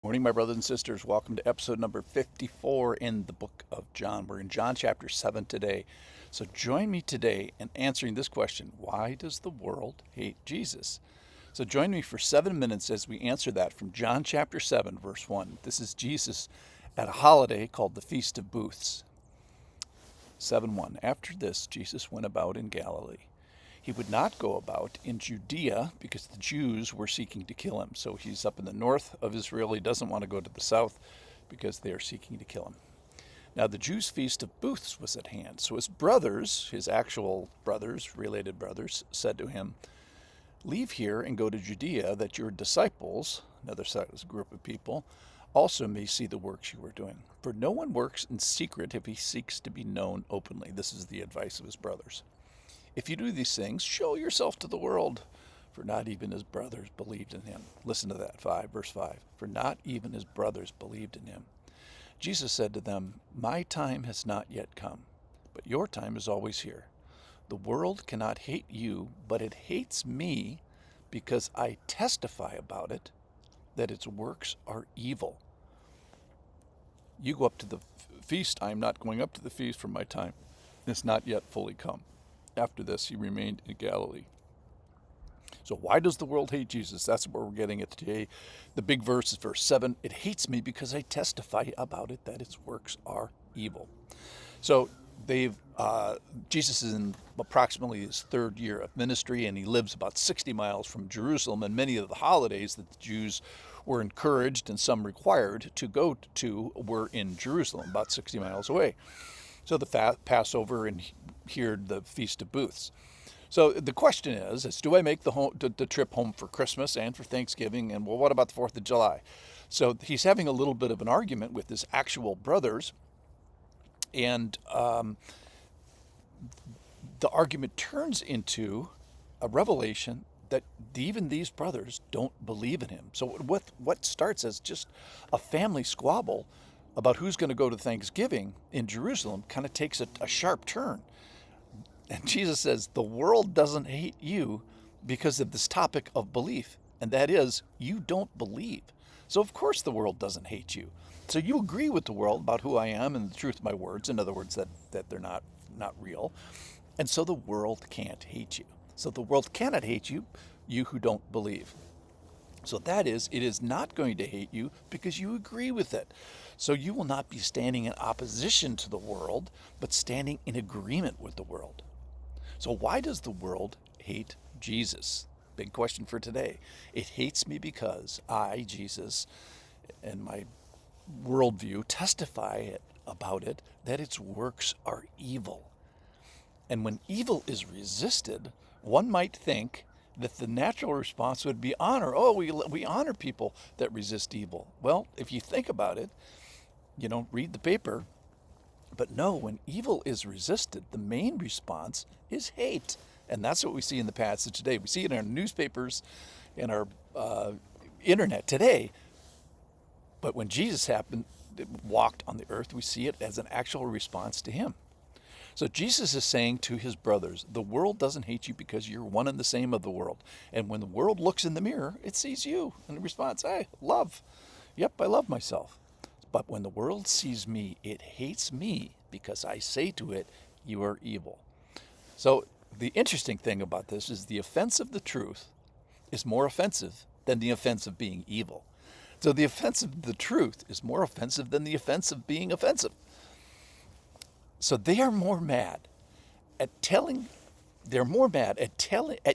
Morning, my brothers and sisters. Welcome to episode number 54 in the book of John. We're in John chapter 7 today. So join me today in answering this question: why does the world hate Jesus? So join me for 7 minutes as we answer that from John chapter 7, verse 1. This is Jesus at a holiday called the Feast of Booths. 7:1. After this, Jesus went about in Galilee. He would not go about in Judea because the Jews were seeking to kill him. So he's up in the north of Israel. He doesn't want to go to the south because they are seeking to kill him. Now, the Jews' feast of booths was at hand. So his brothers, his actual brothers, related brothers, said to him, "Leave here and go to Judea, that your disciples," another group of people, "also may see the works you are doing. For no one works in secret if he seeks to be known openly." This is the advice of his brothers. "If you do these things, show yourself to the world, for not even his brothers believed in him." Listen to that, verse 5. For not even his brothers believed in him. Jesus said to them, "My time has not yet come, but your time is always here. The world cannot hate you, but it hates me because I testify about it that its works are evil. You go up to the feast. I am not going up to the feast, for my time is not yet fully come." After this, he remained in Galilee. So why does the world hate Jesus? That's what we're getting at today. The big verse is verse 7. It hates me because I testify about it that its works are evil. So Jesus is in approximately his third year of ministry, and he lives about 60 miles from Jerusalem. And many of the holidays that the Jews were encouraged and some required to go to were in Jerusalem, about 60 miles away. So the Passover and here the Feast of Booths. So the question is do I make the trip home for Christmas and for Thanksgiving? And well, what about the 4th of July? So he's having a little bit of an argument with his actual brothers. And the argument turns into a revelation that even these brothers don't believe in him. So what starts as just a family squabble about who's going to go to Thanksgiving in Jerusalem kind of takes a sharp turn. And Jesus says, the world doesn't hate you because of this topic of belief. And that is, you don't believe. So of course the world doesn't hate you. So you agree with the world about who I am and the truth of my words. In other words, that they're not real. And so the world can't hate you. So the world cannot hate you, you who don't believe. So that is, it is not going to hate you because you agree with it. So you will not be standing in opposition to the world, but standing in agreement with the world. So why does the world hate Jesus? Big question for today. It hates me because I, Jesus, and my worldview testify about it that its works are evil. And when evil is resisted, one might think that the natural response would be honor. Oh, we honor people that resist evil. Well, if you think about it, read the paper. But no, when evil is resisted, the main response is hate. And that's what we see in the passage today. We see it in our newspapers, in our internet today. But when Jesus walked on the earth, we see it as an actual response to him. So Jesus is saying to his brothers, the world doesn't hate you because you're one and the same of the world. And when the world looks in the mirror, it sees you. And the response, hey, love. Yep, I love myself. But when the world sees me, it hates me because I say to it, you are evil. So the interesting thing about this is the offense of the truth is more offensive than the offense of being evil. So the offense of the truth is more offensive than the offense of being offensive. So they are more mad at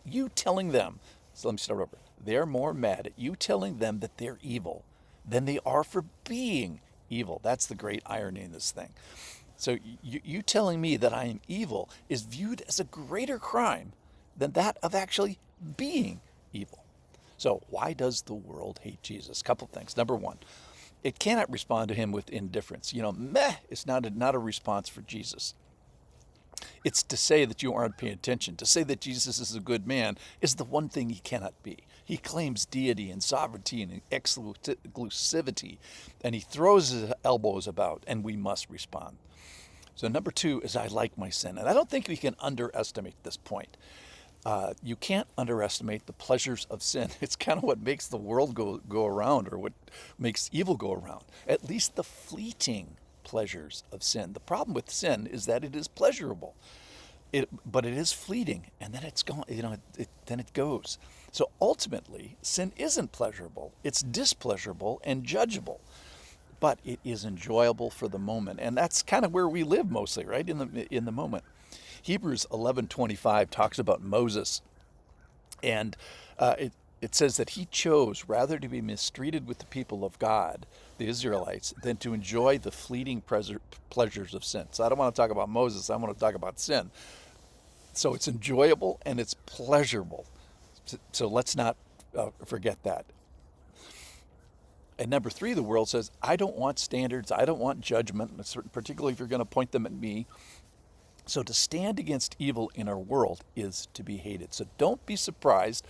you telling them. So let me start over. They're more mad at you telling them that they're evil than they are for being evil. That's the great irony in this thing. So you telling me that I am evil is viewed as a greater crime than that of actually being evil. So why does the world hate Jesus? Couple things. Number one, it cannot respond to him with indifference. Meh is not a response for Jesus. It's to say that you aren't paying attention. To say that Jesus is a good man is the one thing he cannot be. He claims deity and sovereignty and exclusivity, and he throws his elbows about, and we must respond. So number two is I like my sin. And I don't think we can underestimate this point. You can't underestimate the pleasures of sin. It's kind of what makes the world go around, or what makes evil go around. At least the fleeting pleasures of sin. The problem with sin is that it is pleasurable, but it is fleeting, and then it's gone. Then it goes. So ultimately, sin isn't pleasurable. It's displeasurable and judgeable, but it is enjoyable for the moment, and that's kind of where we live mostly, right? In the moment. Hebrews 11:25 talks about Moses, and it says that he chose rather to be mistreated with the people of God, the Israelites, than to enjoy the fleeting pleasures of sin. So I don't want to talk about Moses. I want to talk about sin. So it's enjoyable and it's pleasurable. So let's not forget that. And number three, the world says, I don't want standards. I don't want judgment, particularly if you're going to point them at me. So to stand against evil in our world is to be hated. So don't be surprised,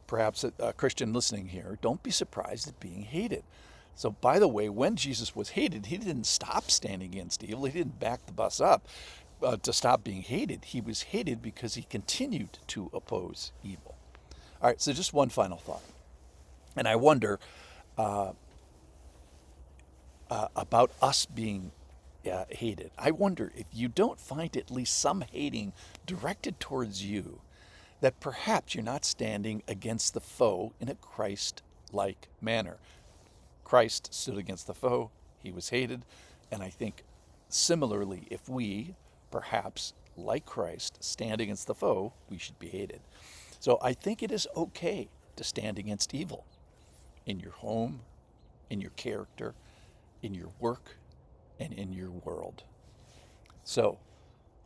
perhaps a Christian listening here, don't be surprised at being hated. So by the way, when Jesus was hated, he didn't stop standing against evil. He didn't back the bus up to stop being hated. He was hated because he continued to oppose evil. All right, so just one final thought. And I wonder about us being hated. I wonder if you don't find at least some hating directed towards you, that perhaps you're not standing against the foe in a Christ-like manner. Christ stood against the foe. He was hated. And I think similarly, if we, perhaps like Christ, stand against the foe, we should be hated. So I think it is okay to stand against evil in your home, in your character, in your work, and in your world. So,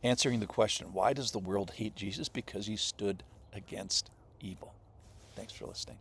answering the question, why does the world hate Jesus? Because he stood against evil. Thanks for listening.